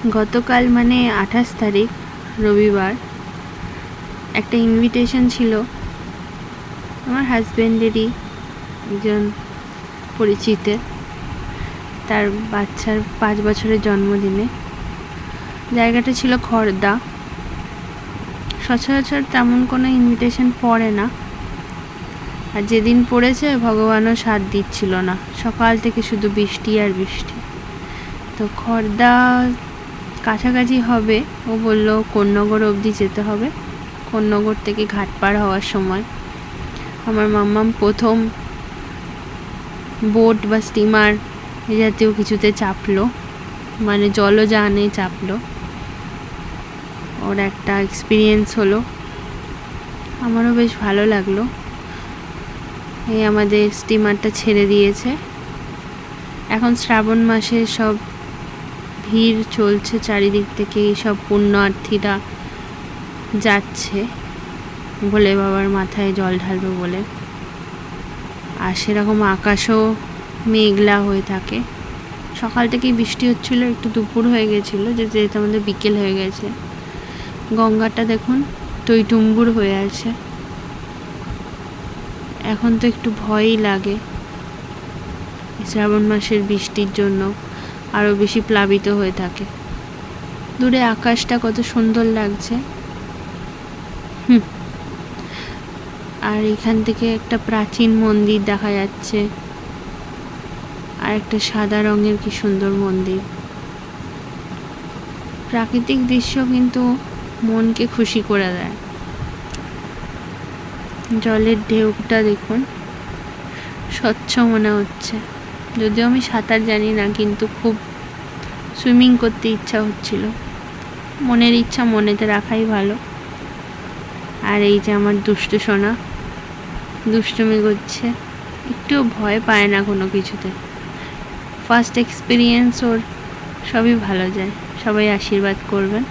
গতকাল মানে 28 তারিখ রবিবার একটা ইনভিটেশন ছিল আমার হাজব্যান্ডেরই একজন পরিচিতের, তার বাচ্চার 5 বছরের জন্মদিনে। জায়গাটা ছিল খড়দা। সচরাচর তেমন কোনো ইনভিটেশন পড়ে না, আর যেদিন পড়েছে ভগবানও সাথ দিচ্ছিল না, সকাল থেকে শুধু বৃষ্টি আর বৃষ্টি। তো খড়দা কাছাকাছি হবে, ও বললো কোন্নগর অবধি যেতে হবে। কোন্নগর থেকে ঘাট পার হওয়ার সময় আমার মাম্মাম প্রথম বোট বা স্টিমার এ জাতীয় কিছুতে চাপলো, মানে জলযানে চাপলো। ওর একটা এক্সপিরিয়েন্স হলো, আমারও বেশ ভালো লাগলো। এই আমাদের স্টিমারটা ছেড়ে দিয়েছে। এখন শ্রাবণ মাসে সব ভিড় চলছে চারিদিক থেকে, সব পুণ্যার্থীরা যাচ্ছে ভোলে বাবার মাথায় জল ঢালবে বলে। আর সেরকম আকাশও মেঘলা হয়ে থাকে। সকাল থেকেই বৃষ্টি হচ্ছিল, একটু দুপুর হয়ে গেছিলো, যেহেতু আমাদের বিকেল হয়ে গেছে। গঙ্গাটা দেখুন টইটুম্বুর হয়ে আছে। এখন তো একটু ভয়ই লাগে, শ্রাবণ মাসের বৃষ্টির জন্য আরও বেশি প্লাবিত হয়ে থাকে। দূরে আকাশটা কত সুন্দর লাগছে। আর এখান থেকে একটা প্রাচীন মন্দির দেখা যাচ্ছে, আর একটা সাদা রঙের কি সুন্দর মন্দির। প্রাকৃতিক দৃশ্য কিন্তু মনকে খুশি করে দেয়। জলের ঢেউটা দেখুন, স্বচ্ছ মনে হচ্ছে। যদিও আমি সাঁতার জানি না, কিন্তু খুব সুইমিং করতে ইচ্ছা হচ্ছিল। মনের ইচ্ছা মনেতে রাখাই ভালো। আর এই যে আমার দুষ্টু সোনা দুষ্টুমি করছে, একটুও ভয় পায় না কোনো কিছুতে। ফার্স্ট এক্সপিরিয়েন্স ওর, সবই ভালো যায়। সবাই আশীর্বাদ করবেন।